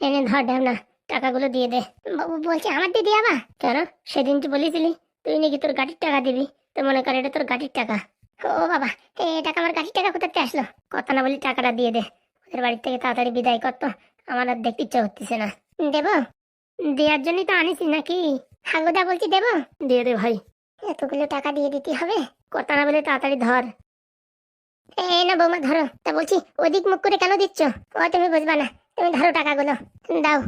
এনে ধর না, টাকাগুলো দিয়ে দে। বলছি আমার দিয়ে দিয়ে আবার কেন? সেদিন তুই বলেছিলি তুই নাকি তোর গাড়ির টাকা দিবি, তো মনে কর এটা তোর গাড়ির টাকা। ও বাবা, এই টাকা আমার গাড়ির টাকা কোথাতে আসলো? কথা না বলি টাকাটা দিয়ে দে, ওদের বাড়ির থেকে তাড়াতাড়ি বিদায় করতো, আমার আর দেখতে ইচ্ছা হচ্ছে না। দেবো? দেওয়ার জন্যই তো আনিস নাকি? হাগুদা বলছি দেবো? দিয়ে দে ভাই। এতগুলো টাকা দিয়ে দিতে হবে? কথা না বলে তাড়াতাড়ি ধর। এই না বৌমা ধরো। তা বলছি ওদিক মুখ করে কেন দিচ্ছ? ও তুমি বুঝবা না, তুমি ধরো টাকাগুলো, দাও।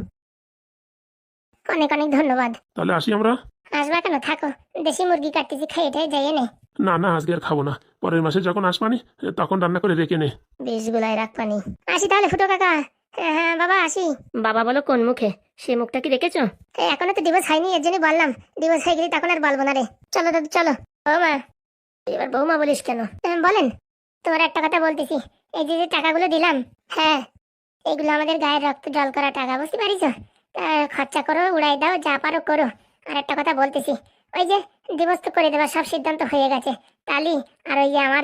অনেক অনেক ধন্যবাদ। তাহলে আসি আমরা। আসবা কেন, থাকো, দেশি মুরগি কাটতেছি, খেয়ে টেয়ে যাইয়ে নে। না না, আজকে আর খাবো না, পরের মাসে যখন আসবানি তখন রান্না করে রেখে নে। বেশ গুলাই রাখবানি। আসি তাহলে ফুটো কাকা। হ্যাঁ হ্যাঁ বাবা আসি। বাবা বলো কোন মুখে? সে মুখটা কি রেখেছো? এখনো তো দিবস হয়নি, এর জন্য বললাম, দিবস হয়ে গেলে তখন আর বলবো না রে। চলো দাদু চলো। বৌমা, এবার বৌমা বলিস কেন? বলেন। তোমার একটা কথা বলতেছি, এই যে যে টাকাগুলো দিলাম, হ্যাঁ এগুলো আমাদের গায়ের রক্ত জল করা টাকা, বুঝতে পারিস? খরচা করো, উড়াই দাও, যা পারো করো। আর একটা কথা বলতেছি, ওই যে দিবস তো করে দেবার সব সিদ্ধান্ত হয়ে গেছে, তালি আর ওই যে আমার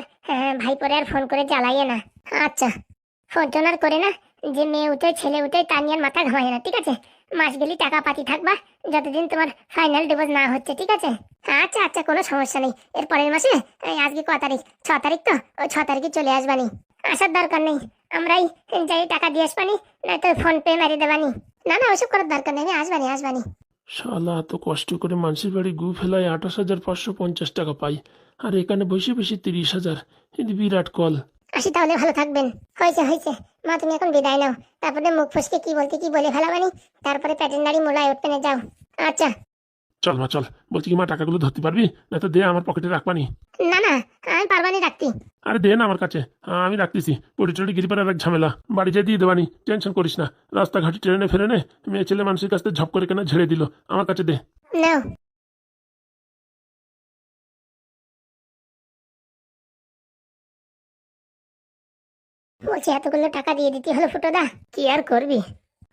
ভাই পরে আর ফোন করে জ্বালাইয়ে না। আচ্ছা, ফোন টোন আর করে না, যে মেয়ে উঠে ছেলে উঠে তা নিয়ে আর মাথা ঘামাই না, ঠিক আছে? মাস গেলি টাকা পাতি থাকবা, যতদিন তোমার ফাইনাল ডিভোর্স না হচ্ছে, ঠিক আছে? আচ্ছা আচ্ছা, কোনো সমস্যা নেই। এর পরের মাসে, আজকে ক তারিখ? 6 তারিখ তো, ওই 6 তারিখে চলে আসবানি। আসার দরকার নেই, আমরাই যাই টাকা দিয়ে আসবানি, নয়তো ফোন পে মেরে দেবানি। না না, ওসব করার দরকার নেই, আমি আসবানি আসবানি। শালা এত কষ্ট করে মানুষের বাড়ি গু ফেলায় 28,550 টাকা পাই, আর এখানে বসে বসে 30,000। এটা বিরাট কল। আসি তাহলে, ভালো থাকবেন। হয়েছে হয়েছে, মা তুমি এখন বিদায় নাও, তারপরে মুখ ফসকে কি বলতে কি বলে ফেলাবানি, তারপরে পেটের নাড়ি মোলায় উঠতে যাও। আচ্ছা। চল মা চল, বলছি কি মা টাকাগুলো ধরতে পারবি, না তো দে আমার পকেটে রাখবানি। না না, আমি পারবানি রাখতে। আরে দে না আমার কাছে, আমি রাখতেছি। পটি টটি গিরি পাড়ার এক ঝামেলা, বাড়ি যেয়ে দিয়ে দেবানি, টেনশন করিস না। রাস্তাঘাটে ট্রেনে ফেরেনে মেয়ে ছেলে মানুষের কাছ থেকে ঝপ করে কেনা ঝেড়ে দিল, আমার কাছে দে। নাও। বলছি এতগুলো টাকা দিয়ে দিতে হলো ফুটোদা, কি আর করবি?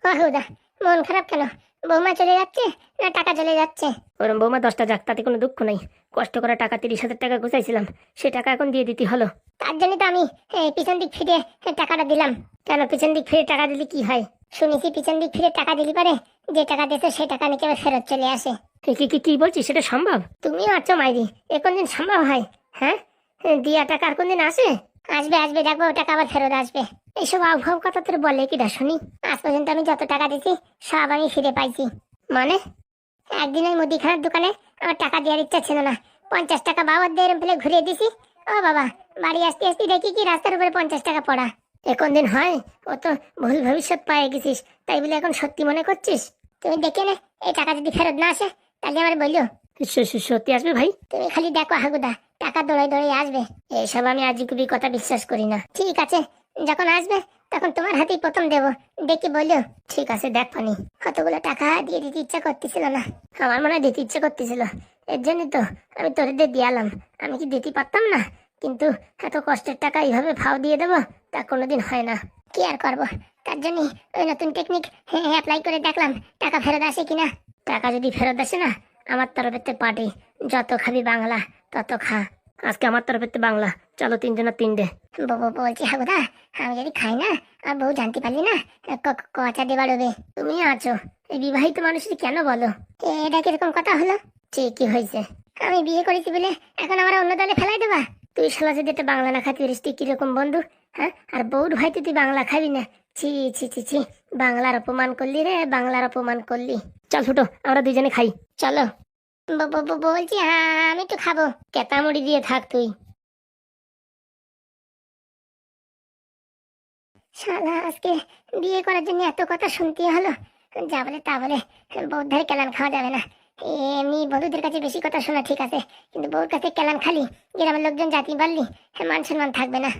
বাহুদা, মন খারাপ কেন? বৌমা চলে যাচ্ছে না টাকা চলে যাচ্ছে? ওরম বৌমা 10টা যাক, তাতে কোনো দুঃখ নেই। কষ্ট করে টাকা 30,000 টাকা গুছাইছিলাম, সে টাকা এখন দিয়ে দিতে হলো। তার জন্য তো আমি পিছন দিক ফিরে টাকাটা দিলাম। কেন পিছন দিক ফিরে টাকা দিলে কি হয়? শুনেছি পিছন দিক ফিরে টাকা দিলি পারে যে টাকা দিয়েছে সে টাকা নাকি আবার ফেরত চলে আসে। কি কি কি বলছিস, সেটা সম্ভব? তুমিও আছো মাইরি, এ কোনদিন সম্ভব হয়? হ্যাঁ, দিয়া টাকা আর কোনদিন আসে? আসবে আসবে, দেখবো টাকা আবার ফেরত আসবে। এইসব আবহাব কথা তোর বলে কিটা শুনি? আজ পর্যন্ত আমি যত টাকা দিছি সব আমি ফিরে পাইছি। মানে? একদিন ওই মুদিখানার দোকানে আমার টাকা দেওয়ার ইচ্ছা ছিল না, 50 টাকা বাবার দিয়ে এরম ফেলে ঘুরিয়ে দিছি। ও বাবা, বাড়ি আসতে আসতে দেখি কি রাস্তার উপরে 50 টাকা পড়া। এ কোন দিন হয়? ও তো ভুল ভবিষ্যৎ পায়ে গেছিস, তাই বলে এখন সত্যি মনে করছিস? তুমি দেখে নে, এই টাকা যদি ফেরত না আসে তাহলে আমার বললো সত্যি আসবে ভাই। তুমি খালি দেখো হাগুদা, টাকা দৌড়াই দৌড়াই আসবে। এইসব আমি আজগুবি কথা বিশ্বাস করি না। ঠিক আছে, যখন আসবে তখন তোমার হাতেই প্রথম দেবো, দেখি বললো। ঠিক আছে দেখ পানি, কতগুলো টাকা দিয়ে দিতে ইচ্ছা করতেছিল না, আমার মনে হয় দিতে ইচ্ছা করতেছিল, এর জন্য তো আমি তোদের দিয়ালাম। আমি কি দিতে পারতাম না? কিন্তু এত কষ্টের টাকা এইভাবে ফাও দিয়ে দেবো তা কোনোদিন হয় না। কি আর করবো, তার জন্য ওই নতুন টেকনিক অ্যাপ্লাই করে দেখলাম টাকা ফেরত আসে কিনা। টাকা যদি ফেরত আসে না, আমার তরফেতে পার্টি, যত খাবি বাংলা তত খা। আজকে আমার তরফেতে বাংলা, চলো 3 জনের 3টে। বলছি হাগুদা, আমি যদি খাই না আর বউ জানতে পারলি না, কচা দেবার হবে। তুমি আছো, এই বিবাহিত মানুষের কেন বলো? এটা কিরকম কথা হলো? ঠিকই হয়েছে, আমি বিয়ে করেছি বলে এখন আমরা অন্য দলে ফেলাই দেবা? তুই শালা যদি একটা বাংলা না খাতি পারিস তুই কিরকম বন্ধু? হ্যাঁ, আর বউর ভাইতে তুই বাংলা খাবি না? ছি ছি ছি ছি, বাংলার অপমান করলি রে, বাংলার অপমান করলি। চল ছোট, আমরা 2জনে খাই, চলো। বলছি আমি তো খাবো। কেতা মুড়ি দিয়ে থাক তুই। শালা আজকে বিয়ে করার জন্য এত কথা শুনতে হলো, যা বলে তা বলে, বউধারে কেলান খাওয়া যাবে না। এমনি বন্ধুদের কাছে বেশি কথা শোনা ঠিক আছে, কিন্তু বউর কাছে কেলান খালি গ্রামের লোকজন জাতি পারলি মান সম্মান থাকবে না।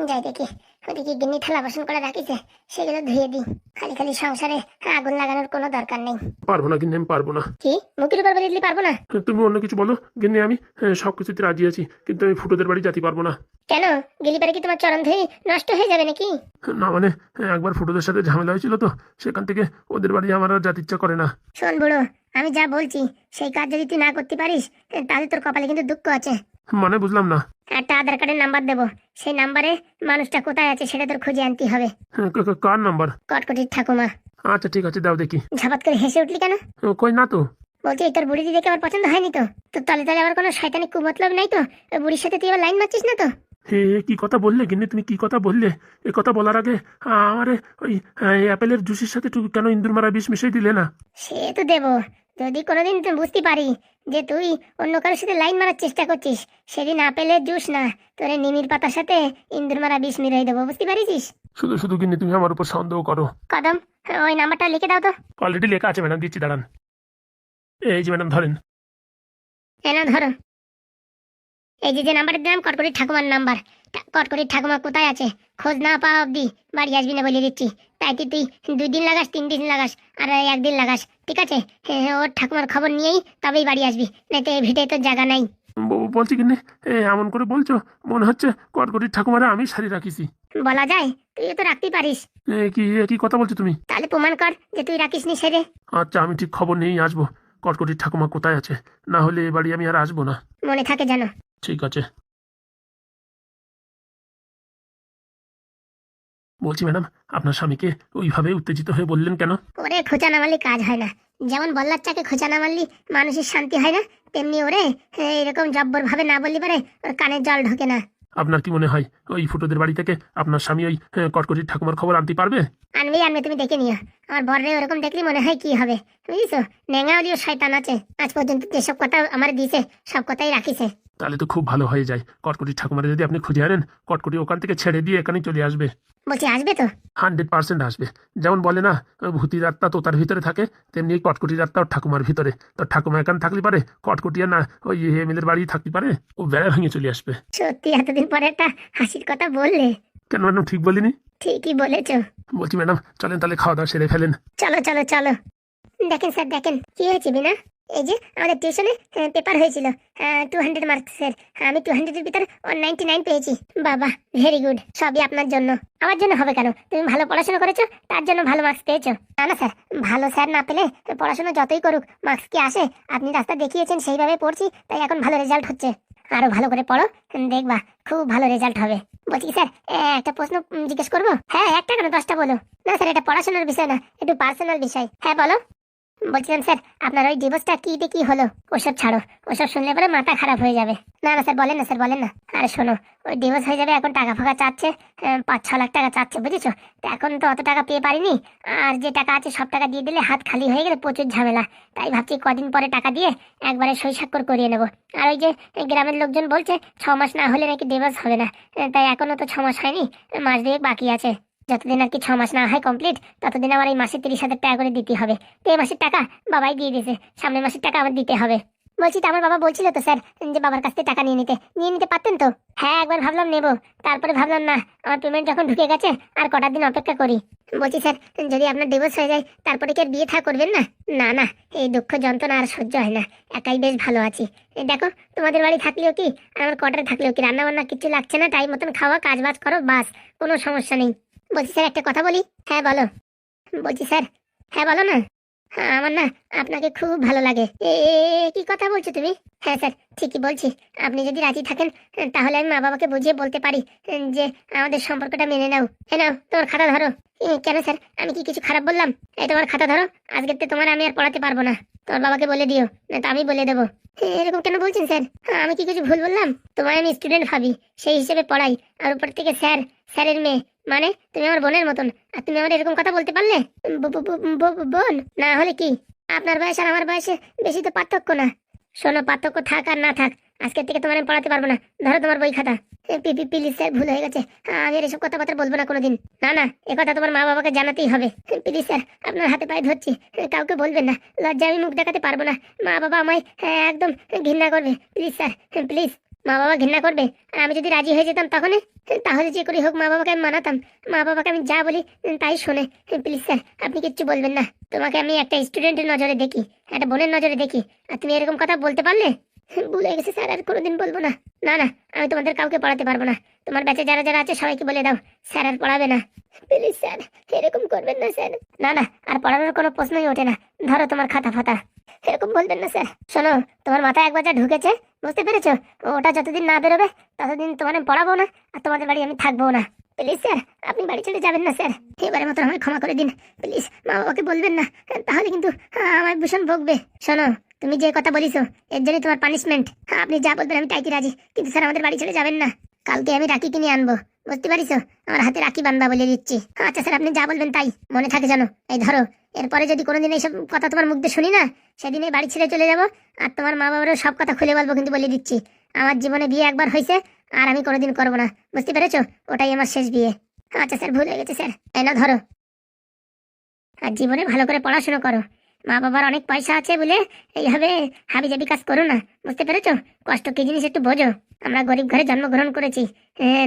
যাই দেখি ওদিকে গিন্নি থালা বাসন করে রাখিছে, সেগুলো ধুয়ে দিই। খালি খালি সংসারে আগুন লাগানোর কোনো দরকার নেই। পারবো না কিন্তু, আমি পারবো না। কি মুখের উপর বলে দিলি পারবো না? তুমি অন্য কিছু বলো কিন্তু আমি সবকিছুতে রাজি আছি, কিন্তু আমি ফুটোদের বাড়ি যেতে পারবো না। কেন? গেলি পারে কি তোমার চরণ ধরে নষ্ট হয়ে যাবে নাকি? না মানে, একবার ফুটোদের সাথে ঝামেলা হয়েছিল তো, সেখান থেকে ওদের বাড়ি আমার আর যেতে ইচ্ছা করে না। শোন বুড়ো, আমি যা বলছি সেই কাজ যদি তুই না করতে পারিস তাহলে তোর কপালে কিন্তু দুঃখ আছে। মানে বুঝলাম না। একটা আধার কার্ডের নাম্বার দেবো, সেই নাম্বারে মানুষটা কোথায় আছে সেটা তোর খুঁজে আনতে হবে। কার নাম্বার? কটকটির ঠাকুমা। আচ্ছা ঠিক আছে, দাও দেখি। ঝাপাত করে হেসে উঠলি কেন? কই না তো। বলছি এই তোর বুড়ি দিদিকে আবার পছন্দ হয়নি তো? তোর তলে তলে আবার কোনো শয়তানি কুমতলব নাই তো? ওই বুড়ির সাথে তুই আবার লাইন মারছিস না তো? হে কি কথা বললে গিন্নি, তুমি কি কথা বললে? এ কথা বলার আগে আমারে ওই অ্যাপেলের জুসের সাথে তুমি কেন ইন্দুর মারা বিষ মিশিয়ে দিলে না? সে তো দেবো, যদি কোনোদিন তুই বুঝতে পারি যে তুই অন্য কারোর সাথে লাইন মারার চেষ্টা করছিস, সেদিন আপেলের জুস না, তোরে নিমির পাতার সাথে ইন্দুর মারা বিষ মিলাই দেবো, বুঝতে পারিস? শুধু শুধু গিন্নি তুমি আমার উপর সন্দেহ করো। কদম, ওই নাম্বারটা লিখে দাও তো। অলরেডি লেখা আছে ম্যাডাম, দিচ্ছি দাঁড়ান। এই যে ম্যাডাম ধরেন। এনা ধরো। এই যে যে নাম্বারটা দিলাম কটকটির ঠাকুমার নাম্বার। কটকটির ঠাকুমা কোথায় আছে খোঁজ না পাওয়া অব্দি বাড়ি আসবি না বলে দিচ্ছি। তাই তুই 2 দিন লাগাস, 3 দিন লাগাস, আর 1 দিন লাগাস, ঠিক আছে? ওর ঠাকুমার খবর নিয়েই তবেই বাড়ি আসবি, নাই তো ভিটে তোর জায়গা নাই। বলছি কিনে এমন করে বলছো, মনে হচ্ছে কটকটির ঠাকুমারা আমি সারি রাখিছি। বলা যায়, তুই তো রাখতেই পারিস। কি কথা বলছো তুমি? তাহলে প্রমাণ কর যে তুই রাখিসনি সেরে। আচ্ছা আমি ঠিক খবর নিয়েই আসবো কটকটির ঠাকুমা কোথায় আছে, না হলে এ বাড়ি আমি আর আসবো না। মনে থাকে যেন। ঠিক আছে। বলছি ম্যাডাম, আপনার স্বামীকে ওইভাবে উত্তেজিত হয়ে বললেন কেন? ওরে খোঁচা না মারলে কাজ হয় না। যেমন বল্লার চাকে খোঁচা না মারলি মানুষের শান্তি হয় না, তেমনি ওরে এরকম জব্বর ভাবে না বললি পারে ওর কানে জল ঢোকে না। আপনার কি মনে হয় ওই ফুটোদের বাড়ি থেকে আপনার স্বামী ওই কটকটির ঠাকুমার খবর আনতে পারবে? আনবি আনবে, তুমি দেখে নিও। আমার বররে ওরকম দেখলি মনে হয় কি হবে, বুঝিস? নেঙা ওলিও শয়তান আছে, আজ পর্যন্ত যেসব কথা আমার দিয়েছে সব কথাই রাখিছে। তাহলে তো খুব ভালো হয়ে যায়। কটকটির ঠাকুমারে যদি আপনি খুঁজে আনেন, কটকটি ওখান থেকে ছেড়ে দিয়ে এখানে চলে আসবে। বলছি আসবে তো? 100% আসবে। যেমন বলে না ভূতির আত্মা তোতার ভিতরে থাকে, তেমনি এই কটকটির আত্মা ওর ঠাকুমার ভিতরে। তো ঠাকুমা এখানে থাকলে পারে, কটকটিয়া না ওই এমএলএর বাড়ি থাকতে পারে, ও বেড়া ভেঙে চলে আসবে। সত্যি এতদিন পরে একটা হাসির কথা বললে। কেন ম্যাডাম ঠিক বলিনি? ঠিকই বলেছো। বলছি ম্যাডাম চলেন তাহলে খাওয়া দাওয়া সেরে ফেলেন। চলো চলো চলো। দেখেন স্যার, দেখেন কি হয়েছে বিনা। এই যে আমাদের টিউশনে পেপার হয়েছিল 200 মার্কসের, আমি 200-এর ভিতরে 199 পেয়েছি। বাবা ভেরি গুড, সবই আপনার জন্য। আমার জন্য হবে কেন? তুমি ভালো পড়াশোনা করেছো, তার জন্য ভালো মার্কস পেয়েছো। না না স্যার, ভালো স্যার না পেলে পড়াশোনা যতই করুক মার্কস কি আসে? আপনি রাস্তা দেখিয়েছেন, সেইভাবে পড়ছি, তাই এখন ভালো রেজাল্ট হচ্ছে। আরো ভালো করে পড়ো, দেখবা খুব ভালো রেজাল্ট হবে। বলছি কি স্যার, একটা প্রশ্ন জিজ্ঞেস করবো? হ্যাঁ, একটা কেন 10টা বলো। না স্যার, এটা পড়াশোনার বিষয় না, একটু পার্সোনাল বিষয়। হ্যাঁ বলো। বলছিলাম স্যার, আপনার ওই ডিভোর্সটা কি হলো? ওসব ছাড়ো, ওসব শুনলে পরে মাথা খারাপ হয়ে যাবে। না না স্যার, বলেন না স্যার, বলেন না। আরে শোনো, ওই ডিভোর্স হয়ে যাবে, এখন টাকা ফাঁকা চাচ্ছে, 5-6 লাখ টাকা চাচ্ছে, বুঝেছো? তো এখন তো অত টাকা পেয়ে পারিনি, আর যে টাকা আছে সব টাকা দিয়ে দিলে হাত খালি হয়ে গেলে প্রচুর ঝামেলা। তাই ভাবছি কদিন পরে টাকা দিয়ে একবারে সই স্বাক্ষর করিয়ে নেবো। আর ওই যে গ্রামের লোকজন বলছে 6 মাস না হলে নাকি ডিভোর্স হবে না, তাই এখনো তো 6 মাস হয়নি, মাস 2 বাকি আছে। যতদিন আর কি 6 মাস না হয় কমপ্লিট, ততদিন আমার এই মাসে 30,000 টাকা করে দিতে হবে। তো এই মাসের টাকা বাবাই দিয়ে দিয়েছে, সামনের মাসের টাকা আমার দিতে হবে। বলছি তো, আমার বাবা বলছিল তো স্যার যে বাবার কাছ থেকে টাকা নিয়ে নিতে পারতেন তো। হ্যাঁ, একবার ভাবলাম নেবো, তারপরে ভাবলাম না, আমার পেমেন্ট যখন ঢুকে গেছে আর কটা দিন অপেক্ষা করি। বলছি স্যার, যদি আপনার ডিভোর্স হয়ে যায় তারপরে কি আর বিয়ে থা করবেন না? না না, এই দুঃখ যন্ত্রণা আর সহ্য হয় না, একাই বেশ ভালো আছি। এই দেখো, তোমাদের বাড়ি থাকলেও কি আর আমার কোয়ার্টারে থাকলেও কি রান্না বান্না কিছু লাগছে না, টাইম মতন খাওয়া, কাজ বাজ করো, বাস, কোনো সমস্যা নেই। বলছি স্যার, একটা কথা বলি। হ্যাঁ বলো। বলছি স্যার, হ্যাঁ বলো না। আমার না আপনাকে খুব ভালো লাগে। কি কথা বলছো তুমি? হ্যাঁ স্যার, ঠিকই বলছি। আপনি যদি রাজি থাকেন তাহলে আমি মা বাবাকে বুঝিয়ে বলতে পারি যে আমাদের সম্পর্কটা মেনে নাও। নাও তোমার খাতা ধরো। কেন স্যার, আমি কি কিছু খারাপ বললাম? এই তোমার খাতা ধরো, আজকের তো তোমার আমি আর পড়াতে পারবো না, তোমার বাবাকে বলে দিও, না তো আমি বলে দেবো। এরকম কেন বলছেন স্যার? আমি কি কিছু ভুল বললাম? তোমায় আমি স্টুডেন্ট ভাবি, সেই হিসেবে পড়াই, আর উপর থেকে স্যারের মেয়ে, মানে তুমি আমার বোনের মতন, আর তুমি আমার এরকম কথা বলতে পারলে? বোন না হলে কি? আপনার বয়স আর আমার বয়সে বেশি তো পার্থক্য না। শোনো, পার্থক্য থাক আর না থাক, আজকের থেকে তোমার আমি পড়াতে পারবো না। ধরো তোমার বই খাতা। প্লিজ স্যার, ভুল হয়ে গেছে, আমি আর এসব কথাবার্তা বলবো না কোনোদিন। না না, কথা তোমার মা বাবাকে জানাতেই হবে। প্লিজ স্যার, আপনার হাতে পায়ে ধরছি, কাউকে বলবেন না, লজ্জা আমি মুখ দেখাতে পারবো না। মা বাবা আমায় একদম ঘৃণা করবে। Please sir, please. মা বাবা ঘৃণা করবে, আর আমি যদি রাজি হয়ে যেতাম তখন, তাহলে যে করি হোক মা বাবাকে আমি মানাতাম। মা বাবাকে আমি যা বলি তাই শোনে। প্লিজ স্যার, আপনি কিচ্ছু বলবেন না। তোমাকে আমি একটা স্টুডেন্টের নজরে দেখি, একটা বোনের নজরে দেখি, আর তুমি এরকম কথা বলতে পারলে? ভুলে গেছে স্যার, আর কোনোদিন বলবো না। না না, আমি তোমাদের কাউকে পড়াতে পারবো না। তোমার ব্যাচে যারা যারা আছে সবাইকে বলে দাও স্যার আর পড়াবে না। প্লিজ স্যার, এরকম করবেন না স্যার। না না, আর পড়ানোর কোনো প্রশ্নই ওঠে না। ধরো তোমার খাতা ফাতা, এরকম বলবেন না স্যার। শোনো, তোমার মাথায় একবার যা ঢুকেছে, বুঝতে পেরেছো? ওটা যতদিন না বেরোবে ততদিন তোমার আমি পড়াবো না, আর তোমাদের বাড়ি আমি থাকবো না। প্লিজ স্যার, আপনি বাড়ি ছেড়ে যাবেন না স্যার। এবারের মতো আমায় ক্ষমা করে দিন প্লিজ। মা বাবাকে বলবেন না, তাহলে কিন্তু আমায় ভীষণ ভোগবে। শোনো, তুমি যে কথা বলিস এর জন্য তোমার পানিশমেন্ট। আপনি যা বলবেন আমি তাইতে রাজি, কিন্তু স্যার আমাদের বাড়ি ছেড়ে যাবেন না। কালকে আমি রাখি কিনে আনবো, বুঝতে পারিস? আমার হাতে রাখি বান্ধবা বলে দিচ্ছি। আচ্ছা স্যার, আপনি যা বলবেন তাই। মনে থাকে জানো, এই ধরো, এরপরে যদি কোনোদিন এইসব কথা তোমার মুখ দিয়ে শুনি না, সেদিনে বাড়ি ছেড়ে চলে যাবো। আর তোমার মা বাবারও সব কথা খুলে বলবো, কিন্তু বলে দিচ্ছি আমার জীবনে বিয়ে একবার হয়েছে, আর আমি কোনোদিন করবো না, বুঝতে পেরেছো? ওটাই আমার শেষ বিয়ে। আচ্ছা স্যার, ভুল হয়ে গেছে স্যার। এই না ধরো, আর জীবনে ভালো করে পড়াশোনা করো। মা বাবার অনেক পয়সা আছে বলে এইভাবে হাবিজাবি কাজ করো না, বুঝতে পেরেছো? কষ্ট কি জিনিস একটু বোঝো। আমরা গরিব ঘরে জন্মগ্রহণ করেছি,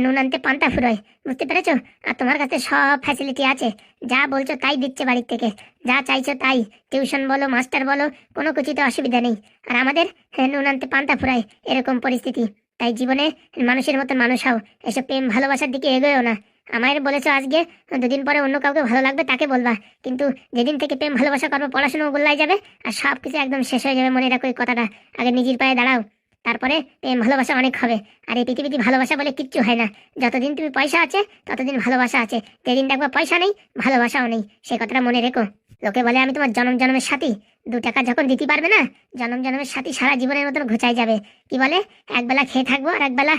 নুন আনতে পান্তা ফুরোয়, বুঝতে পেরেছো? আর তোমার কাছে সব ফ্যাসিলিটি আছে, যা বলছো তাই দিচ্ছে বাড়ির থেকে, যা চাইছো তাই। টিউশন বলো, মাস্টার বলো, কোনো কিছুতে অসুবিধা নেই। আর আমাদের নুন আনতে পান্তা ফুরায়, এরকম পরিস্থিতি। তাই জীবনে মানুষের মতো মানুষ হও, এসব প্রেম ভালোবাসার দিকে এগোয়ও না। আমায় বলেছো আজকে, দুদিন পরে অন্য কাউকে ভালো লাগবে তাকে বলবা, কিন্তু যেদিন থেকে প্রেম ভালোবাসা করবো পড়াশোনা গোল্লাই যাবে, আর সব কিছু একদম শেষ হয়ে যাবে। মনে রাখো এই কথাটা, আগে নিজের পায়ে দাঁড়াও, তারপরে প্রেম ভালোবাসা অনেক হবে। আর এই পৃথিবীতে ভালোবাসা বলে কিচ্ছু হয় না। যতদিন তুমি পয়সা আছে ততদিন ভালোবাসা আছে, যেদিন দেখবা পয়সা নেই ভালোবাসাও নেই, সে কথাটা মনে রেখো। লোকে বলে আমি তোমার জনম জন্মের সাথী, 2 টাকা যখন দিতে পারবে না, জনম জন্মের সাথী সারা জীবনের মতন ঘুচাই যাবে। কি বলে, একবেলা খেয়ে থাকবো আর একবেলা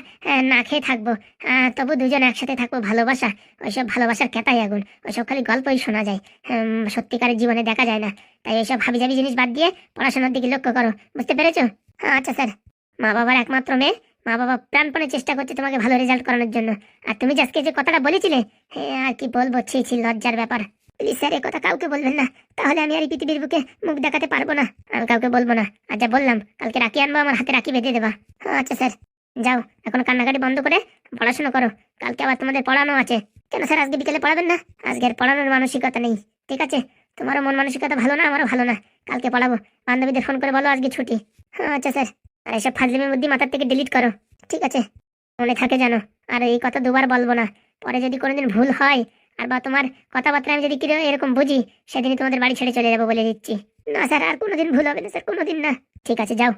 না খেয়ে থাকবো, তবু দুজন একসাথে থাকবো। ভালোবাসা, ওইসব ভালোবাসার কেতাই আগুন, ওইসব খালি গল্পই শোনা যায়, সত্যিকারের জীবনে দেখা যায় না। তাই এইসব হাবিজাবি জিনিস বাদ দিয়ে পড়াশোনার দিকে লক্ষ্য করো, বুঝতে পেরেছো? আচ্ছা স্যার। মা বাবার একমাত্র মেয়ে, মা বাবা প্রাণপণে চেষ্টা করছে তোমাকে ভালো রেজাল্ট করানোর জন্য। আর তুমি যে আজকে যে কথাটা বলেছিলে, আর কি বলবো, ছি লজ্জার ব্যাপার। প্লিজ স্যার, এ কথা কাউকে বলবেন না, তাহলে আমি আর এই পৃথিবীর বুকে মুখ দেখাতে পারবো না। আমি কাউকে বলবো না। আর যা বললাম, কালকে রাখি আনবো, আমার হাতে রাখি বেঁধে দেবা। আচ্ছা স্যার, যাও এখন কান্নাকাটি বন্ধ করে পড়াশোনা করো, কালকে আবার তোমাদের পড়ানো আছে। কেন স্যার, আজকে বিকেলে পড়াবেন না? আজকের পড়ানোর মানসিকতা নেই, ঠিক আছে? তোমারও মন মানসিকতা ভালো না, আমারও ভালো না। কালকে পড়াবো, বান্ধবীদের ফোন করে বলো আজকে ছুটি। আচ্ছা স্যার। আর এসব ফাজলিমের বুদ্ধি মাথার থেকে ডিলিট করো, ঠিক আছে? মনে থাকে জানো, আর এই কথা 2বার বলবো না। পরে যদি কোনোদিন ভুল হয়, আর বা তোমার কথাবার্তা আমি যদি এরকম বুঝি, সেদিনই তোমাদের বাড়ি ছেড়ে চলে যাবো বলে দিচ্ছি। না স্যার, আর কোনোদিন ভুল হবে না স্যার, কোনোদিন না। ঠিক আছে, যাও।